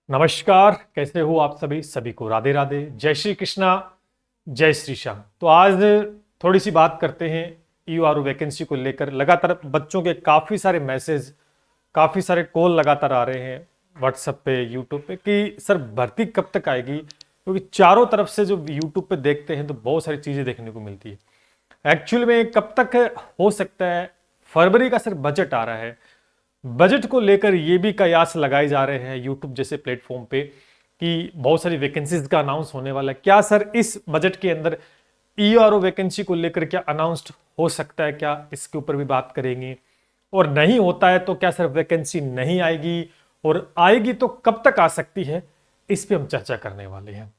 नमस्कार, कैसे हो आप सभी को राधे राधे, जय श्री कृष्णा, जय श्री श्याम। तो आज थोड़ी सी बात करते हैं ईयूआरओ वैकेंसी को लेकर। लगातार बच्चों के काफ़ी सारे मैसेज, काफ़ी सारे कॉल लगातार आ रहे हैं व्हाट्सएप पे, यूट्यूब पे कि सर भर्ती कब तक आएगी, क्योंकि चारों तरफ से जो यूट्यूब पे देखते हैं तो बहुत सारी चीज़ें देखने को मिलती है। एक्चुअल में कब तक हो सकता है? फरवरी का सर बजट आ रहा है। बजट को लेकर ये भी कयास लगाए जा रहे हैं यूट्यूब जैसे प्लेटफॉर्म पे कि बहुत सारी वैकेंसीज का अनाउंस होने वाला है। क्या सर इस बजट के अंदर ईआरओ वैकेंसी को लेकर क्या अनाउंस्ड हो सकता है? क्या इसके ऊपर भी बात करेंगे। और नहीं होता है तो क्या सर वैकेंसी नहीं आएगी, और आएगी तो कब तक आ सकती है, इस पे हम चर्चा करने वाले हैं।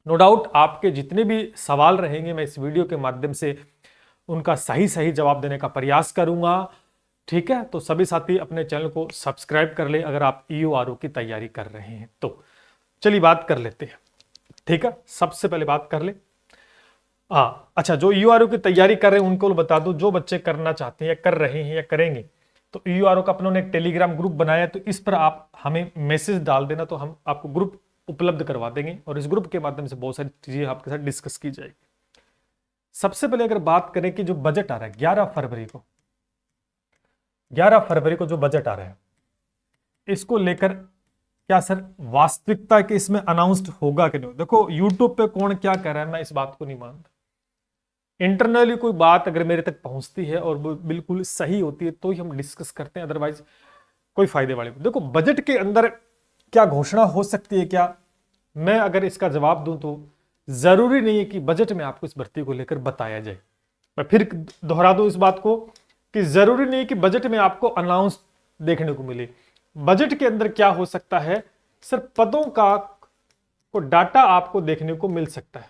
नो डाउट आपके जितने भी सवाल रहेंगे मैं इस वीडियो के माध्यम से उनका सही सही जवाब देने का प्रयास करूंगा। ठीक है, तो सभी साथी अपने चैनल को सब्सक्राइब कर ले अगर आप ईयूआरओ की तैयारी कर रहे हैं तो। चलिए बात कर लेते हैं। ठीक है, सबसे पहले बात कर ले। अच्छा, जो ईयूआरओ की तैयारी कर रहे हैं उनको बता दूं, जो बच्चे करना चाहते हैं या कर रहे हैं या करेंगे, तो ईयूआरओ का अपनों ने एक टेलीग्राम ग्रुप बनाया है, तो इस पर आप हमें मैसेज डाल देना तो हम आपको ग्रुप उपलब्ध करवा देंगे और इस ग्रुप के माध्यम से बहुत सारी चीजें आपके साथ डिस्कस की जाएगी। सबसे पहले अगर बात करें कि जो बजट आ रहा है 11 फरवरी को जो बजट आ रहा है, इसको लेकर क्या सर वास्तविकता के इसमें अनाउंस्ड होगा कि नहीं? देखो यूट्यूब पे कौन क्या कह रहा है मैं इस बात को नहीं मानता। इंटरनली कोई बात अगर मेरे तक पहुंचती है और वो बिल्कुल सही होती है तो ही हम डिस्कस करते हैं, अदरवाइज कोई फायदे वाली। देखो बजट के अंदर क्या घोषणा हो सकती है, क्या मैं अगर इसका जवाब दूं तो जरूरी नहीं है कि बजट में आपको इस भर्ती को लेकर बताया जाए। मैं फिर दोहरा दूं इस बात को कि जरूरी नहीं कि बजट में आपको अनाउंस देखने को मिले। बजट के अंदर क्या हो सकता है सर, पदों का को डाटा आपको देखने को मिल सकता है।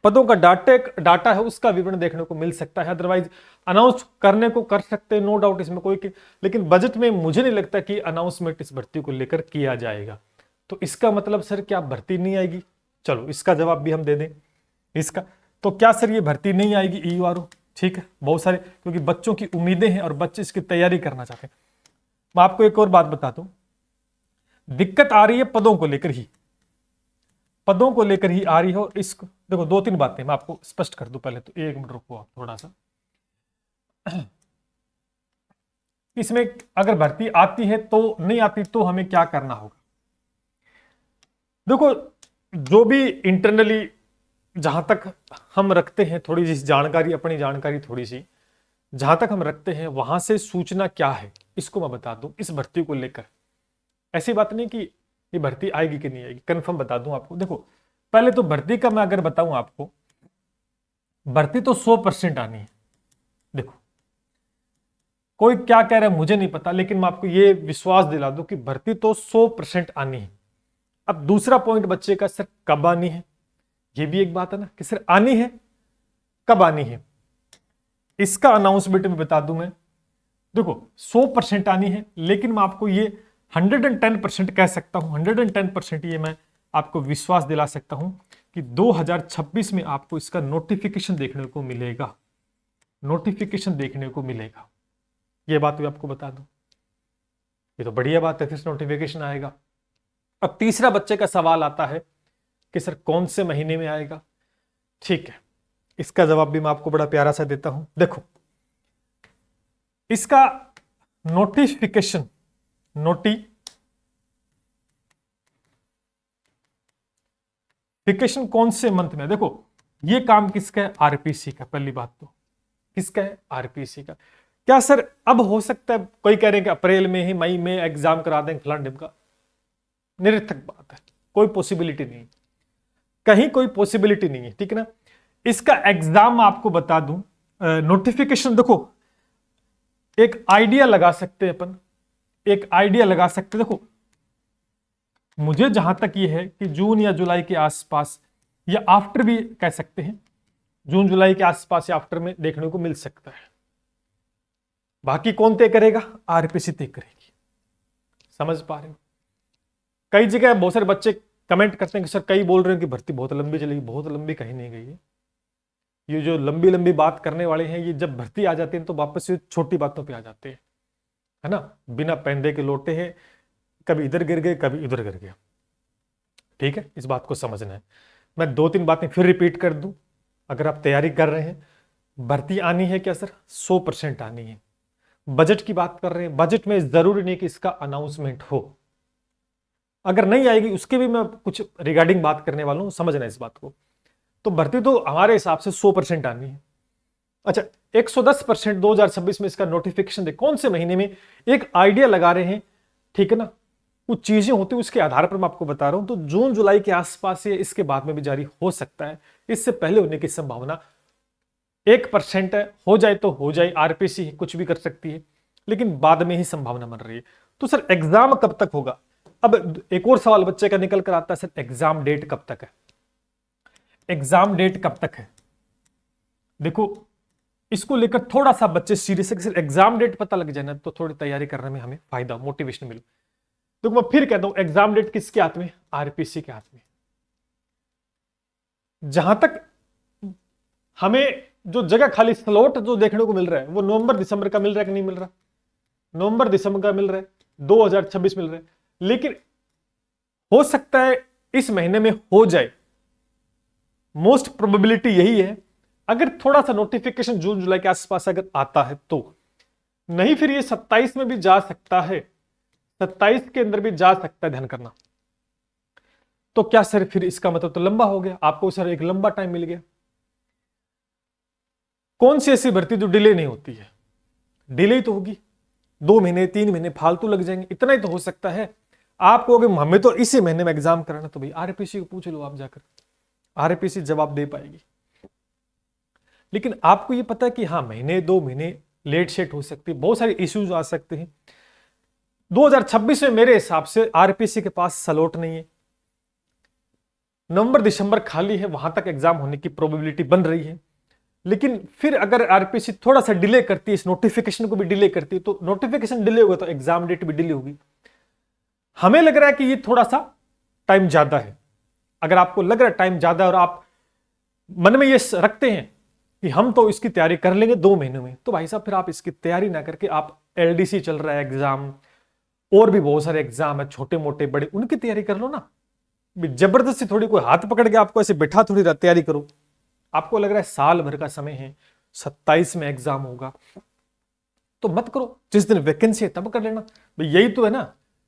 पदों का डाटा है उसका विवरण देखने को मिल सकता है, अदरवाइज अनाउंस करने को कर सकते हैं, नो डाउट इसमें कोई। लेकिन बजट में मुझे नहीं लगता कि अनाउंसमेंट इस भर्ती को लेकर किया जाएगा। तो इसका मतलब सर क्या भर्ती नहीं आएगी? चलो इसका जवाब भी हम दे दें। इसका तो क्या सर ये भर्ती नहीं आएगी ईयूआरओ? ठीक है, बहुत सारे क्योंकि बच्चों की उम्मीदें हैं और बच्चे इसकी तैयारी करना चाहते हैं। मैं आपको एक और बात बताता हूं, दिक्कत आ रही है पदों को लेकर ही, पदों को लेकर ही आ रही हो। इसको देखो, दो तीन बातें मैं आपको स्पष्ट कर दूं। पहले तो एक मिनट रुको आप थोड़ा सा। इसमें अगर भर्ती आती है तो नहीं आती तो हमें क्या करना होगा? देखो जो भी इंटरनली जहां तक हम रखते हैं थोड़ी सी जानकारी, अपनी जानकारी थोड़ी सी जहां तक हम रखते हैं वहां से सूचना क्या है इसको मैं बता दूं। इस भर्ती को लेकर ऐसी बात नहीं कि ये भर्ती आएगी कि नहीं आएगी, कंफर्म बता दूं आपको। देखो पहले तो भर्ती का मैं अगर बताऊं आपको, भर्ती तो 100% आनी है। देखो कोई क्या कह रहा है मुझे नहीं पता, लेकिन मैं आपको ये विश्वास दिला दूं कि भर्ती तो 100% आनी है। अब दूसरा पॉइंट बच्चे का, सर कब आनी है? ये भी एक बात है ना कि सर आनी है, कब आनी है? इसका अनाउंसमेंट भी बता दूं मैं। देखो 100% आनी है, लेकिन मैं आपको ये 110% कह सकता हूं, 110% ये मैं आपको विश्वास दिला सकता हूं कि 2026 में आपको इसका नोटिफिकेशन देखने को मिलेगा, नोटिफिकेशन देखने को मिलेगा। ये बात भी आपको बता दूं, ये तो बढ़िया बात है, फिर नोटिफिकेशन आएगा। अब तीसरा बच्चे का सवाल आता है कि सर कौन से महीने में आएगा? ठीक है, इसका जवाब भी मैं आपको बड़ा प्यारा सा देता हूं। देखो इसका नोटिफिकेशन कौन से मंथ में? देखो ये काम किसका है? आरपीसी का। पहली बात तो किसका है? आरपीसी का। क्या सर अब हो सकता है कोई कह रहे हैं कि अप्रैल में ही, मई में एग्जाम करा देंगे फलान ढिम का? निरर्थक बात है, कोई पॉसिबिलिटी नहीं, कहीं कोई पॉसिबिलिटी नहीं है। ठीक है ना? इसका एग्जाम आपको बता दूं, नोटिफिकेशन देखो एक आइडिया लगा सकते हैं अपन, एक आइडिया लगा सकते हैं। देखो मुझे जहां तक ये है कि जून या जुलाई के आसपास या आफ्टर भी कह सकते हैं, जून जुलाई के आसपास या आफ्टर में देखने को मिल सकता है। बाकी कौन तय करेगा? आरपीसी तय करेगी। समझ पा रहे हो? कई जगह बहुत सारे बच्चे कमेंट करते हैं कि सर कई बोल रहे हैं कि भर्ती बहुत लंबी चलेगी। बहुत लंबी कहीं नहीं गई है। ये जो लंबी लंबी बात करने वाले हैं, ये जब भर्ती आ जाती है तो वापस से छोटी बातों पे आ जाते हैं, है ना? बिना पैंदे के लौटे हैं, कभी इधर गिर गए, कभी इधर गिर गए। ठीक है, इस बात को समझना है। मैं 2-3 बातें फिर रिपीट कर दूं। अगर आप तैयारी कर रहे हैं, भर्ती आनी है क्या सर? 100% आनी है। बजट की बात कर रहे हैं, बजट में जरूरी नहीं कि इसका अनाउंसमेंट हो, अगर नहीं आएगी उसके भी मैं कुछ रिगार्डिंग बात करने वाला हूं, समझना इस बात को। तो भर्ती तो हमारे हिसाब से 100% आनी है। अच्छा, 110% 2026 में इसका नोटिफिकेशन दे, कौन से महीने में, एक आइडिया लगा रहे हैं, ठीक है ना। कुछ चीजें होती है उसके आधार पर मैं आपको बता रहा हूं। तो जून जुलाई के आसपास या इसके बाद में भी जारी हो सकता है, इससे पहले होने की संभावना 1% है। हो जाए तो हो जाए, आरपीसी कुछ भी कर सकती है, लेकिन बाद में ही संभावना बन रही है। तो सर एग्जाम कब तक होगा? अब एक और सवाल बच्चे का निकल कर आता है, सर एग्जाम डेट कब तक है? एग्जाम डेट कब तक है? देखो, इसको लेकर थोड़ा सा बच्चे सीरियस है कि सर एग्जाम डेट पता लग जाए ना तो थोड़ी तैयारी करने में हमें फायदा, मोटिवेशन मिले। तो मैं फिर कहता हूं, एग्जाम डेट किसके हाथ में? आरपीसी के हाथ में। जहां तक हमें जो जगह खाली स्लॉट जो देखने को मिल रहा है वो नवंबर दिसंबर का मिल रहा है कि नहीं मिल रहा? नवंबर दिसंबर का मिल रहा है, 2026 मिल रहा है, लेकिन हो सकता है इस महीने में हो जाए। मोस्ट प्रोबेबिलिटी यही है, अगर थोड़ा सा नोटिफिकेशन जून जुलाई के आसपास अगर आता है तो। नहीं फिर ये 27 में भी जा सकता है, 27 के अंदर भी जा सकता है, ध्यान करना। तो क्या सर फिर इसका मतलब तो लंबा हो गया, आपको सर एक लंबा टाइम मिल गया। कौन सी ऐसी भर्ती जो डिले नहीं होती है? डिले तो होगी, 2 महीने 3 महीने फालतू लग जाएंगे, इतना ही तो हो सकता है। आपको अगर हमें तो इसी महीने में एग्जाम कराना, तो भाई आरपीसी को पूछ लो आप जाकर, आरपीसी जवाब दे पाएगी। लेकिन आपको ये पता है कि हाँ, महीने 2 महीने लेट शेट हो सकती है, बहुत सारे इश्यूज आ सकते हैं। 2026 में मेरे हिसाब से आरपीसी के पास स्लॉट नहीं है, नवंबर दिसंबर खाली है, वहां तक एग्जाम होने की प्रोबेबिलिटी बन रही है। लेकिन फिर अगर आरपीसी थोड़ा सा डिले करती है, इस नोटिफिकेशन को भी डिले करती है, तो नोटिफिकेशन डिले होगा तो एग्जाम डेट भी डिले होगी। हमें लग रहा है कि ये थोड़ा सा टाइम ज्यादा है। अगर आपको लग रहा है टाइम ज्यादा है और आप मन में ये रखते हैं कि हम तो इसकी तैयारी कर लेंगे 2 महीनों में, तो भाई साहब फिर आप इसकी तैयारी ना करके, आप एलडीसी चल रहा है एग्जाम, और भी बहुत सारे एग्जाम है छोटे मोटे बड़े, उनकी तैयारी कर लो ना। जबरदस्ती थोड़ी कोई हाथ पकड़ के आपको ऐसे बैठा थोड़ी तैयारी करो। आपको लग रहा है साल भर का समय है, 27 में एग्जाम होगा, तो मत करो। जिस दिन वैकेंसी है तब कर लेना, भाई यही तो है ना,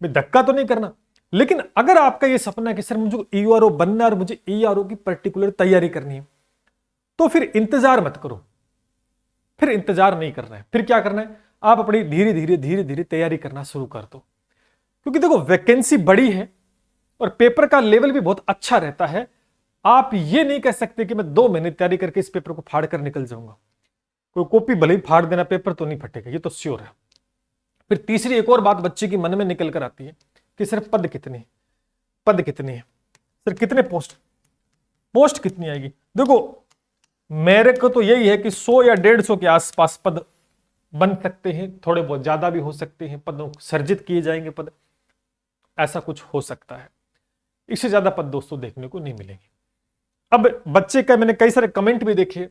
भाई धक्का तो नहीं करना। लेकिन अगर आपका ये सपना है कि सर मुझे ईआरओ बनना है और मुझे ईआरओ की पर्टिकुलर तैयारी करनी है, तो फिर इंतजार मत करो, फिर इंतजार नहीं करना है। फिर क्या करना है, आप अपनी धीरे धीरे धीरे धीरे तैयारी करना शुरू कर दो। क्योंकि देखो वैकेंसी बड़ी है और पेपर का लेवल भी बहुत अच्छा रहता है। आप ये नहीं कह सकते कि मैं 2 महीने तैयारी करके इस पेपर को फाड़ कर निकल जाऊंगा। कोई कॉपी भले ही फाड़ देना, पेपर तो नहीं फटेगा, ये तो श्योर है। फिर तीसरी एक और बात बच्चे की मन में निकल कर आती है कि सर पद कितने, पद कितने हैं सर, कितने पोस्ट कितनी आएगी? देखो मेरे को तो यही है कि 100 या 150 के आसपास पद बन सकते हैं, थोड़े बहुत ज्यादा भी हो सकते हैं, पदों सर्जित किए जाएंगे पद, ऐसा कुछ हो सकता है। इससे ज्यादा पद दोस्तों देखने को नहीं मिलेंगे। अब बच्चे का मैंने कई सारे कमेंट भी देखे,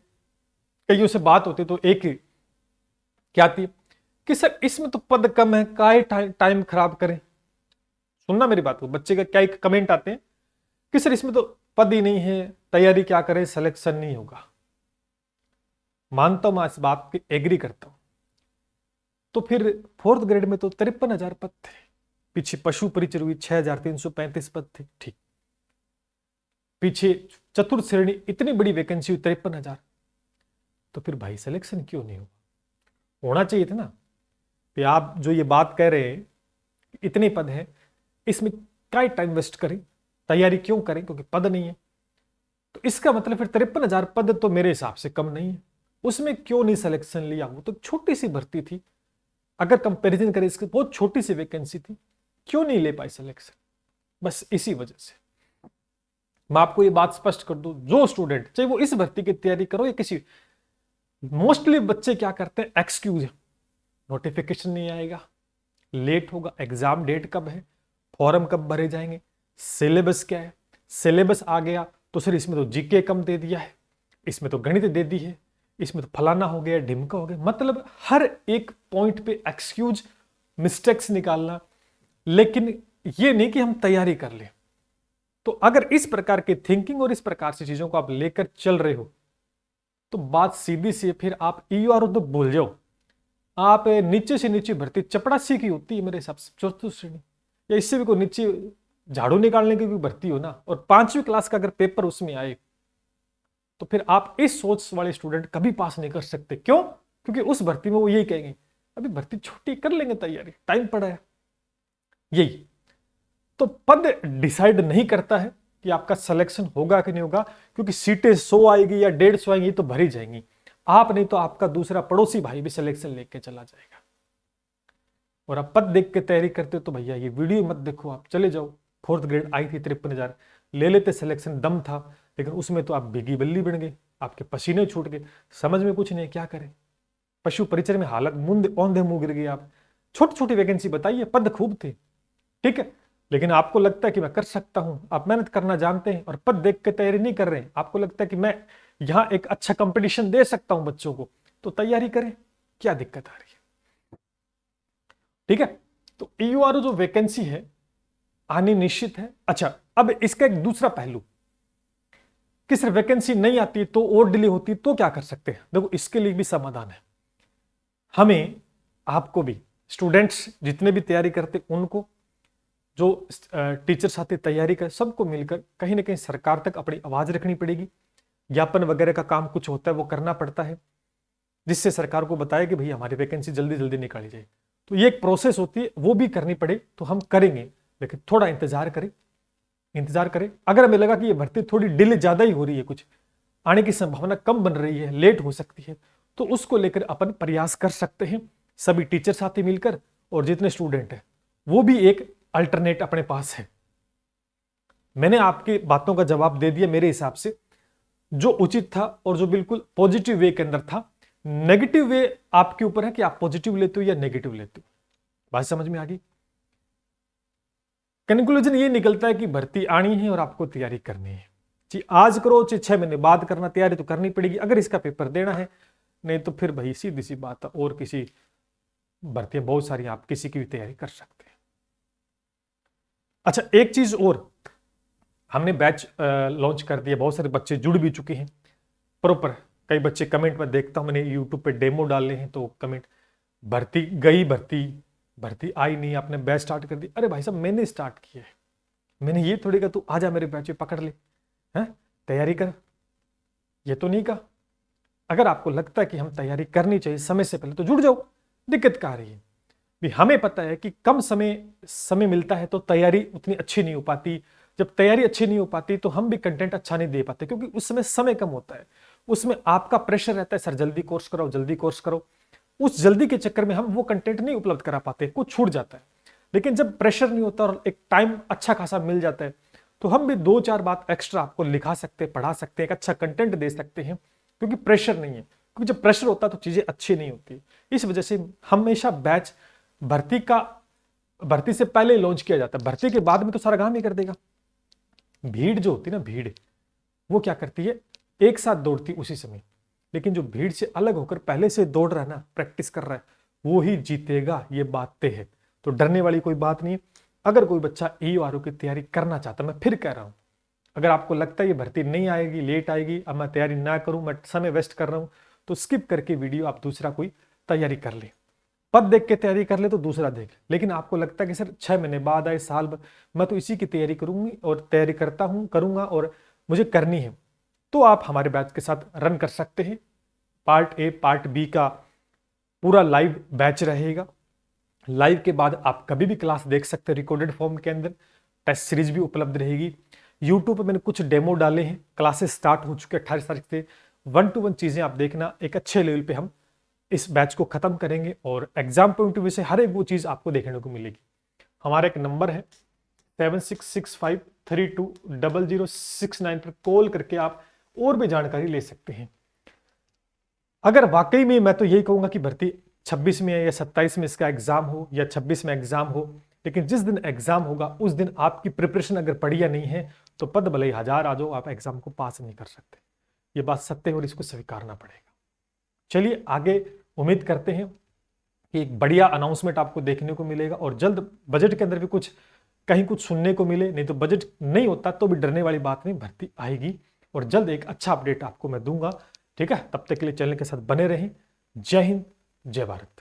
कईयों से बात होती तो एक ही क्या आती है कि सर इसमें तो पद कम है, काहे टाइम खराब करें। सुनना मेरी बात को, बच्चे का क्या एक कमेंट आते हैं कि सर इसमें तो पद ही नहीं है, तैयारी क्या करें, सिलेक्शन नहीं होगा। मानता हूं मैं इस बात की, एग्री करता हूं। तो फिर 4th ग्रेड में तो 53,000 पद थे, पीछे पशु परिचय हुई 6,335 पद थे, ठीक। पीछे चतुर्थ श्रेणी इतनी बड़ी वैकेंसी हुई 53,000, तो फिर भाई सिलेक्शन क्यों नहीं हुआ? होना चाहिए था ना। फिर आप जो ये बात कह रहे हैं इतने पद है, इसमें क्या टाइम वेस्ट करें, तैयारी क्यों करें, क्योंकि पद नहीं है। तो इसका मतलब फिर 53,000 पद तो मेरे हिसाब से कम नहीं है, उसमें क्यों नहीं सिलेक्शन लिया? वो तो छोटी सी भर्ती थी, अगर कंपैरिजन करें इसकी बहुत छोटी सी वैकेंसी थी, क्यों नहीं ले पाए सिलेक्शन? बस इसी वजह से मैं आपको ये बात स्पष्ट कर दूं, जो स्टूडेंट चाहे वो इस भर्ती की तैयारी करो या किसी, मोस्टली बच्चे क्या करते हैं, एक्सक्यूज है, नोटिफिकेशन नहीं आएगा, लेट होगा, एग्जाम डेट कब है, फॉर्म कब भरे जाएंगे, सिलेबस क्या है, सिलेबस आ गया तो सर इसमें तो जीके कम दे दिया है, इसमें तो गणित दे दी है, इसमें तो फलाना हो गया, ढिमका हो गया। मतलब हर एक पॉइंट पे एक्सक्यूज, मिस्टेक्स निकालना। लेकिन ये नहीं कि हम तैयारी कर लें। तो अगर इस प्रकार की थिंकिंग और इस प्रकार से चीजों को आप लेकर चल रहे हो तो बात सीधी सी है, फिर आप ईआरओ तो भूल जाओ। आप नीचे से नीचे भर्ती चपड़ासी की होती है मेरे हिसाब से, चौथी श्रेणी या इससे भी कोई नीचे झाड़ू निकालने की भी भर्ती हो ना, और 5वीं क्लास का अगर पेपर उसमें आए तो फिर आप इस सोच वाले स्टूडेंट कभी पास नहीं कर सकते। क्यों? क्योंकि उस भर्ती में वो यही कहेंगे अभी भर्ती छोटी कर लेंगे, तैयारी टाइम पड़ा है। यही तो पद डिसाइड नहीं करता है कि आपका सिलेक्शन होगा कि नहीं होगा, क्योंकि सीटें 100 आएगी या 150 आएंगी तो भरी जाएंगी। आप नहीं तो आपका दूसरा पड़ोसी भाई भी सिलेक्शन लेके चला जाएगा। और आप पद देख के तैयारी करते हो तो भैया ये वीडियो मत देखो, आप चले जाओ। 4th ग्रेड आई थी 53,000, ले लेते सिलेक्शन, दम था, लेकिन उसमें तो आप बिगी बल्ली बन गए, आपके पसीने छूट गए, समझ में कुछ नहीं क्या करें। पशु परिचय में हालत मुंद औंधे मुंह गिर गए आप। छोटी छोटी वैकेंसी बताइए, पद खूब थे, ठीक है, लेकिन आपको लगता है कि मैं कर सकता हूं, आप मेहनत करना जानते हैं और पद देख के तैयारी नहीं कर रहे हैं, आपको लगता है कि मैं यहां एक अच्छा कंपटीशन दे सकता हूं बच्चों को, तो तैयारी करें, क्या दिक्कत आ रही है। ठीक है, तो ईयूआरओ जो वैकेंसी है आनी निश्चित है। अच्छा, अब इसका एक दूसरा पहलू कि सिर्फ वैकेंसी नहीं आती तो और डिले होती तो क्या कर सकते हैं। देखो इसके लिए भी समाधान है। हमें, आपको भी, स्टूडेंट्स जितने भी तैयारी करते उनको, जो टीचर साथी तैयारी कर, सबको मिलकर कहीं ना कहीं सरकार तक अपनी आवाज रखनी पड़ेगी। ज्ञापन वगैरह का काम कुछ होता है वो करना पड़ता है, जिससे सरकार को बताए कि भाई हमारी वैकेंसी जल्दी जल्दी निकाली जाए। तो ये एक प्रोसेस होती है, वो भी करनी पड़े तो हम करेंगे, लेकिन थोड़ा इंतजार करें, इंतजार करें। अगर हमें लगा कि ये भर्ती थोड़ी डिले ज्यादा ही हो रही है, कुछ आने की संभावना कम बन रही है, लेट हो सकती है, तो उसको लेकर अपन प्रयास कर सकते हैं, सभी टीचर साथी मिलकर, और जितने स्टूडेंट हैं वो भी एक अल्टरनेट अपने पास है। मैंने आपकी बातों का जवाब दे दिया मेरे हिसाब से, जो उचित था और जो बिल्कुल पॉजिटिव वे के अंदर था। नेगेटिव वे आपके ऊपर है कि आप पॉजिटिव लेते हो या नेगेटिव लेते हो। बात समझ में आ गई? कंक्लूजन ये निकलता है कि भर्ती आनी है और आपको तैयारी करनी है जी। आज करो चाहे 6 महीने बाद करना, तैयारी तो करनी पड़ेगी अगर इसका पेपर देना है, नहीं तो फिर भाई सीधी सी बात है, और किसी भर्तियां बहुत सारी, आप किसी की भी तैयारी कर सकते हैं। अच्छा, एक चीज और, हमने बैच लॉन्च कर दिया, बहुत सारे बच्चे जुड़ भी चुके हैं प्रॉपर। कई बच्चे कमेंट में देखता हूं, मैंने यूट्यूब पे डेमो डाले हैं तो कमेंट, भर्ती गई, भर्ती आई नहीं, आपने बैच स्टार्ट कर दी। अरे भाई साहब, मैंने स्टार्ट किया है, मैंने ये थोड़ी कहा तू आजा मेरे बैच में पकड़ ले, हैं तैयारी कर, ये तो नहीं कहा। अगर आपको लगता है कि हम तैयारी करनी चाहिए समय से पहले तो जुड़ जाओ, दिक्कत क्या आ रही है भी। हमें पता है कि कम समय मिलता है तो तैयारी उतनी अच्छी नहीं हो पाती। जब तैयारी अच्छी नहीं हो पाती तो हम भी कंटेंट अच्छा नहीं दे पाते, क्योंकि उस समय कम होता है, उसमें आपका प्रेशर रहता है, सर जल्दी कोर्स करो, जल्दी कोर्स करो। उस जल्दी के चक्कर में हम वो कंटेंट नहीं उपलब्ध करा पाते, कुछ छूट जाता है। लेकिन जब प्रेशर नहीं होता और एक टाइम अच्छा खासा मिल जाता है तो हम भी 2-4 बात एक्स्ट्रा आपको लिखा सकते हैं, पढ़ा सकते हैं, एक अच्छा कंटेंट दे सकते हैं, क्योंकि प्रेशर नहीं है। क्योंकि जब प्रेशर होता है तो चीजें अच्छी नहीं होती। इस वजह से हमेशा बैच भर्ती से पहले लॉन्च किया जाता है। भर्ती के बाद में तो सारा काम ही कर देगा। भीड़ जो होती है ना, भीड़ वो क्या करती है, एक साथ दौड़ती उसी समय, लेकिन जो भीड़ से अलग होकर पहले से दौड़ रहा है ना, प्रैक्टिस कर रहा है, वो ही जीतेगा, ये बात तय है। तो डरने वाली कोई बात नहीं। अगर कोई बच्चा ईयूआरओ की तैयारी करना चाहता, मैं फिर कह रहा हूं, अगर आपको लगता है ये भर्ती नहीं आएगी, लेट आएगी, अब मैं तैयारी ना करूं, मैं समय वेस्ट कर रहा हूं, तो स्किप करके वीडियो आप दूसरा कोई तैयारी कर ले, पद देख के तैयारी कर ले तो दूसरा देख ले। लेकिन आपको लगता है कि सर 6 महीने बाद आए, साल बाद, मैं तो इसी की तैयारी करूंगी और तैयारी करता हूं, करूंगा और मुझे करनी है, तो आप हमारे बैच के साथ रन कर सकते हैं। पार्ट ए पार्ट बी का पूरा लाइव बैच रहेगा। लाइव के बाद आप कभी भी क्लास देख सकते हैं, रिकॉर्डेड फॉर्म के अंदर टेस्ट सीरीज भी उपलब्ध रहेगी। यूट्यूब पर मैंने कुछ डेमो डाले हैं, क्लासेस स्टार्ट हो चुके हैं 28 तारीख से। 1-to-1 चीजें आप देखना, एक अच्छे लेवल पे हम इस बैच को खत्म करेंगे और एग्जाम पॉइंट ऑफ व्यू से हर एक वो चीज आपको देखने को मिलेगी। हमारा एक नंबर है 7665320069 पर कॉल करके आप और भी जानकारी ले सकते हैं। अगर वाकई में, मैं तो यही कहूंगा कि भर्ती 26 में या 27 में इसका एग्जाम हो या 26 में एग्जाम हो, लेकिन जिस दिन एग्जाम होगा उस दिन आपकी प्रिपरेशन अगर बढ़िया नहीं है तो पद भले ही 1000 आ जाओ, आप एग्जाम को पास नहीं कर सकते। ये बात सत्य है और इसको स्वीकारना पड़ेगा। चलिए आगे, उम्मीद करते हैं कि एक बढ़िया अनाउंसमेंट आपको देखने को मिलेगा और जल्द बजट के अंदर भी कुछ कहीं कुछ सुनने को मिले, नहीं तो बजट नहीं होता तो भी डरने वाली बात नहीं, भर्ती आएगी और जल्द एक अच्छा अपडेट आपको मैं दूंगा। ठीक है, तब तक के लिए चैनल के साथ बने रहें। जय हिंद, जय भारत।